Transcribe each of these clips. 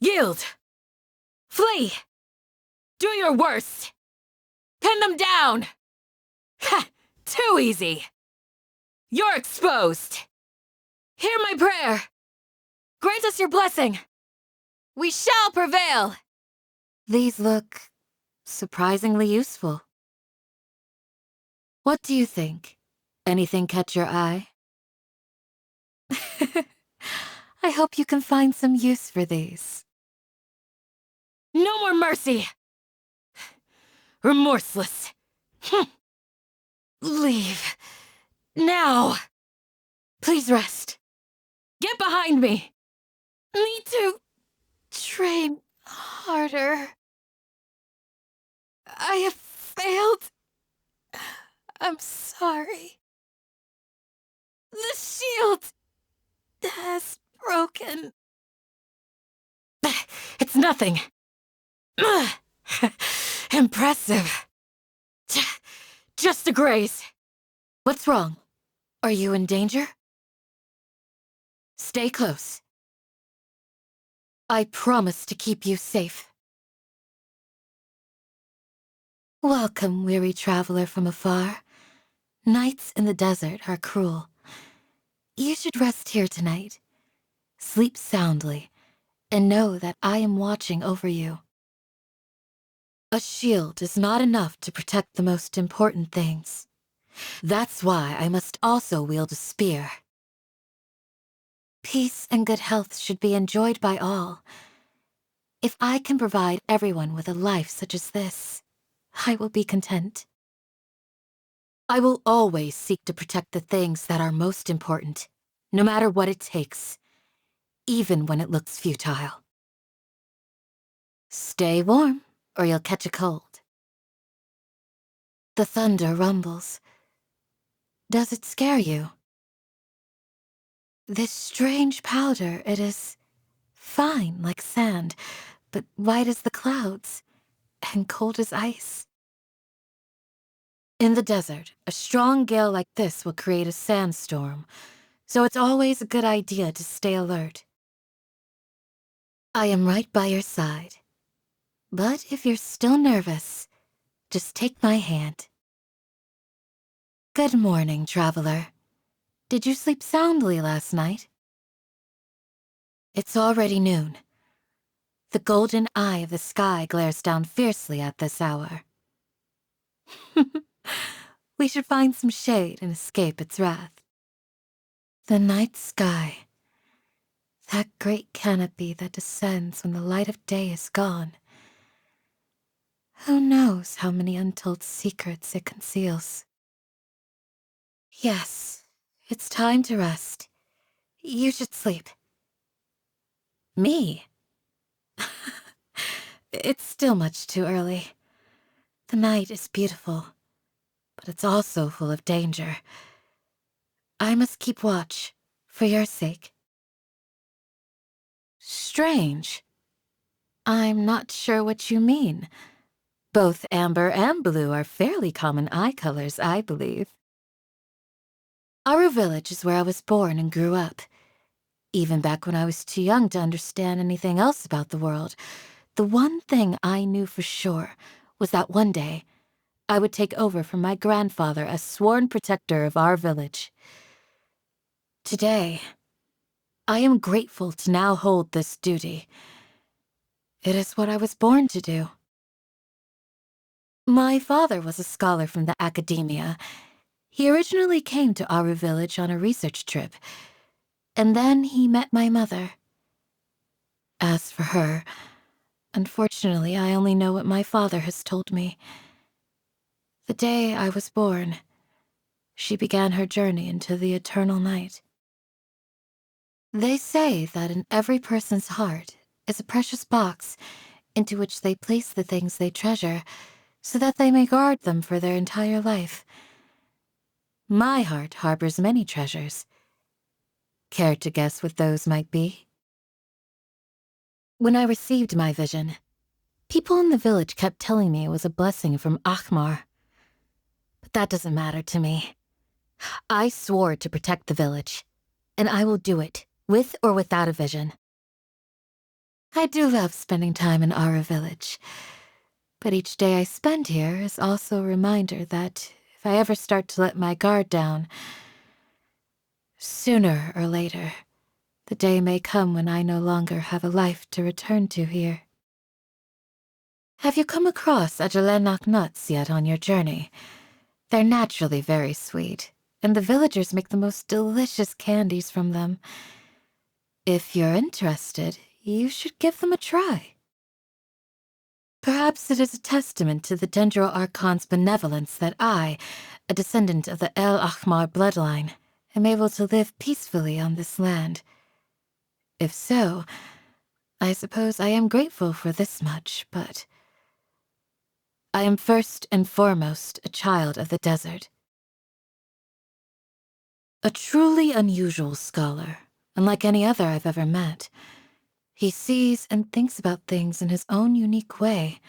Yield! Flee! Do your worst! Pin them down! Ha! Too easy! You're exposed! Hear my prayer! Grant us your blessing! We shall prevail! These look surprisingly useful. What do you think? Anything catch your eye? I hope you can find some use for these. No more mercy! Remorseless. Leave. Now. Please rest. Get behind me. Need to train harder. I have failed. I'm sorry. The shield has broken. It's nothing. Impressive. Just a graze. What's wrong? Are you in danger? Stay close. I promise to keep you safe. Welcome, weary traveler from afar. Nights in the desert are cruel. You should rest here tonight. Sleep soundly, and know that I am watching over you. A shield is not enough to protect the most important things. That's why I must also wield a spear. Peace and good health should be enjoyed by all. If I can provide everyone with a life such as this, I will be content. I will always seek to protect the things that are most important, no matter what it takes, even when it looks futile. Stay warm, or you'll catch a cold. The thunder rumbles. Does it scare you? This strange powder, it is fine like sand, but white as the clouds, and cold as ice. In the desert, a strong gale like this will create a sandstorm, so it's always a good idea to stay alert. I am right by your side, but if you're still nervous, just take my hand. Good morning, traveler. Did you sleep soundly last night? It's already noon. The golden eye of the sky glares down fiercely at this hour. We should find some shade and escape its wrath. The night sky. That great canopy that descends when the light of day is gone. Who knows how many untold secrets it conceals? Yes, it's time to rest. You should sleep. Me? It's still much too early. The night is beautiful, but it's also full of danger. I must keep watch, for your sake. Strange. I'm not sure what you mean. Both amber and blue are fairly common eye colors, I believe. Aru Village is where I was born and grew up. Even back when I was too young to understand anything else about the world, the one thing I knew for sure was that one day I would take over from my grandfather as sworn protector of our village. Today, I am grateful to now hold this duty. It is what I was born to do. My father was a scholar from the academia. He originally came to Aru Village on a research trip, and then he met my mother. As for her, unfortunately, I only know what my father has told me. The day I was born, she began her journey into the eternal night. They say that in every person's heart is a precious box into which they place the things they treasure so that they may guard them for their entire life. My heart harbors many treasures. Care to guess what those might be? When I received my vision, people in the village kept telling me it was a blessing from Akhmar. But that doesn't matter to me. I swore to protect the village, and I will do it, with or without a vision. I do love spending time in our village, but each day I spend here is also a reminder that if I ever start to let my guard down, sooner or later, the day may come when I no longer have a life to return to here. Have you come across Ajalenok nuts yet on your journey? They're naturally very sweet, and the villagers make the most delicious candies from them. If you're interested, you should give them a try. Perhaps it is a testament to the Dendro Archon's benevolence that I, a descendant of the El Ahmar bloodline, am able to live peacefully on this land. If so, I suppose I am grateful for this much, but I am first and foremost a child of the desert. A truly unusual scholar, unlike any other I've ever met. He sees and thinks about things in his own unique way.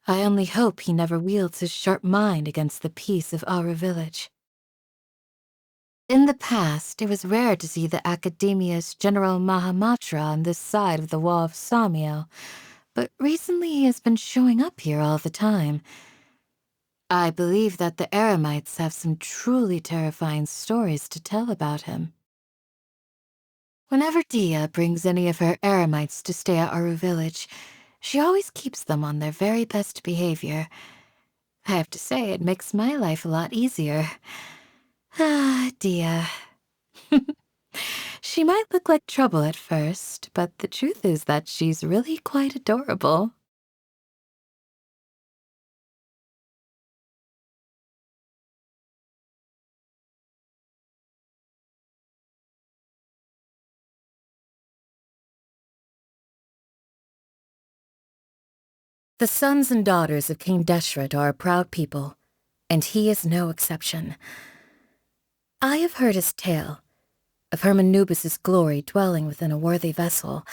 I only hope he never wields his sharp mind against the peace of our village. In the past, it was rare to see the Academia's General Mahamatra on this side of the wall of Samiel, but recently he has been showing up here all the time. I believe that the Eremites have some truly terrifying stories to tell about him. Whenever Dia brings any of her Eremites to stay at our village, she always keeps them on their very best behavior. I have to say, it makes my life a lot easier. Ah, Dia. She might look like trouble at first, but the truth is that she's really quite adorable. The sons and daughters of King Deshret are a proud people, and he is no exception. I have heard his tale, of Hermanubis' glory dwelling within a worthy vessel.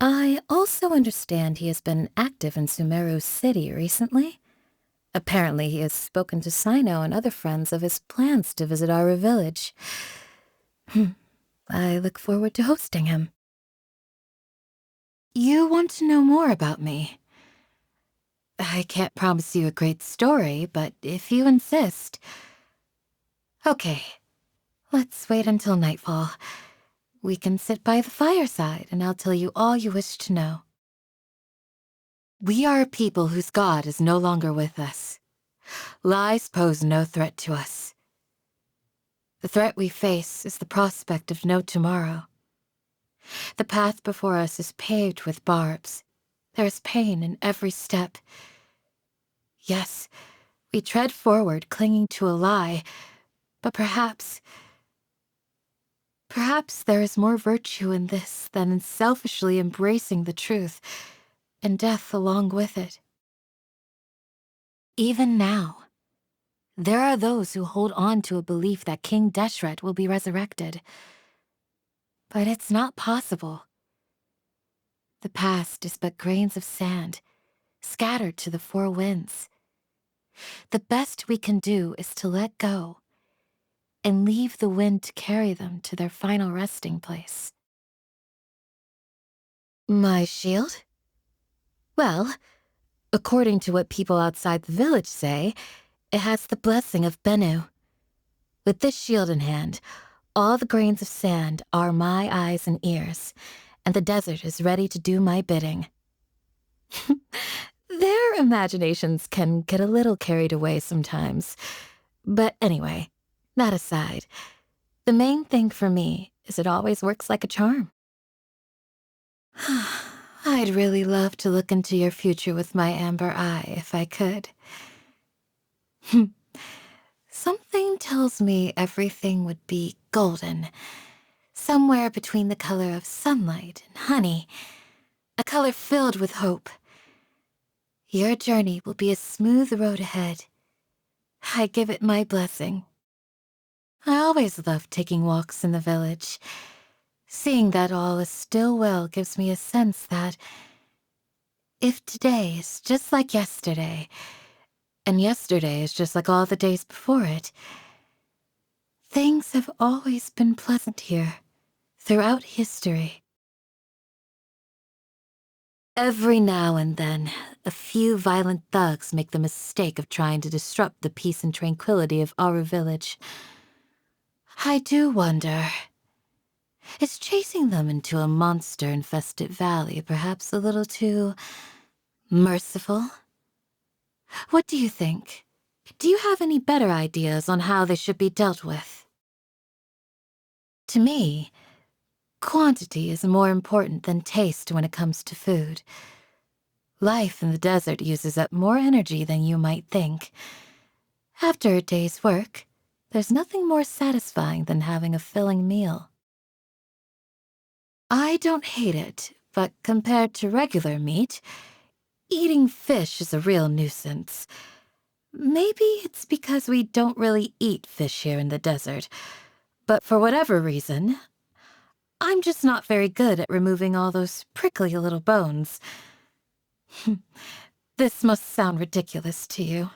I also understand he has been active in Sumeru City recently. Apparently he has spoken to Sino and other friends of his plans to visit our village. I look forward to hosting him. You want to know more about me? I can't promise you a great story, but if you insist... Okay, let's wait until nightfall. We can sit by the fireside and I'll tell you all you wish to know. We are a people whose god is no longer with us. Lies pose no threat to us. The threat we face is the prospect of no tomorrow. The path before us is paved with barbs. There is pain in every step. Yes, we tread forward clinging to a lie, but perhaps there is more virtue in this than in selfishly embracing the truth, and death along with it. Even now, there are those who hold on to a belief that King Deshret will be resurrected. But it's not possible. The past is but grains of sand, scattered to the four winds. The best we can do is to let go and leave the wind to carry them to their final resting place. My shield? Well, according to what people outside the village say, it has the blessing of Bennu. With this shield in hand, all the grains of sand are my eyes and ears, and the desert is ready to do my bidding. Their imaginations can get a little carried away sometimes. But anyway, that aside, the main thing for me is it always works like a charm. I'd really love to look into your future with my amber eye if I could. Something tells me everything would be golden, somewhere between the color of sunlight and honey, a color filled with hope. Your journey will be a smooth road ahead. I give it my blessing. I always love taking walks in the village. Seeing that all is still well gives me a sense that if today is just like yesterday, and yesterday is just like all the days before it, things have always been pleasant here, throughout history. Every now and then, a few violent thugs make the mistake of trying to disrupt the peace and tranquility of our village. I do wonder, is chasing them into a monster-infested valley perhaps a little too merciful? What do you think? Do you have any better ideas on how they should be dealt with? To me, quantity is more important than taste when it comes to food. Life in the desert uses up more energy than you might think. After a day's work, there's nothing more satisfying than having a filling meal. I don't hate it, but compared to regular meat, eating fish is a real nuisance. Maybe it's because we don't really eat fish here in the desert, but for whatever reason, I'm just not very good at removing all those prickly little bones. This must sound ridiculous to you.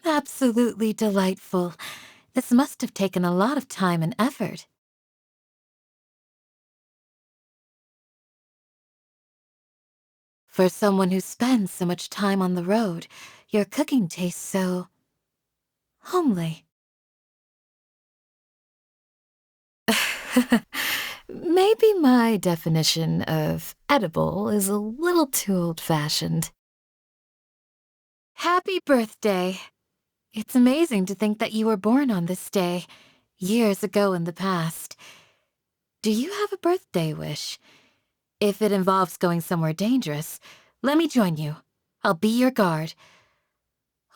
Absolutely delightful. This must have taken a lot of time and effort. For someone who spends so much time on the road, your cooking tastes so homely. Maybe my definition of edible is a little too old-fashioned. Happy birthday! It's amazing to think that you were born on this day, years ago in the past. Do you have a birthday wish? If it involves going somewhere dangerous, let me join you. I'll be your guard.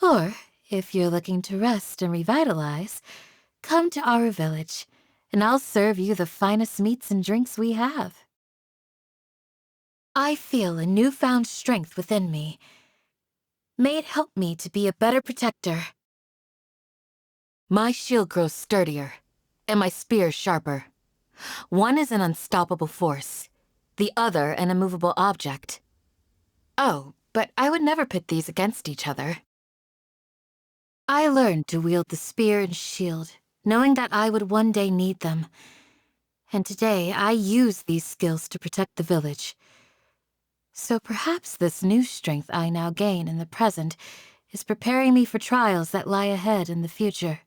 Or, if you're looking to rest and revitalize, come to our village, and I'll serve you the finest meats and drinks we have. I feel a newfound strength within me. May it help me to be a better protector. My shield grows sturdier, and my spear sharper. One is an unstoppable force, the other an immovable object. Oh, but I would never pit these against each other. I learned to wield the spear and shield, knowing that I would one day need them. And today I use these skills to protect the village. So perhaps this new strength I now gain in the present is preparing me for trials that lie ahead in the future.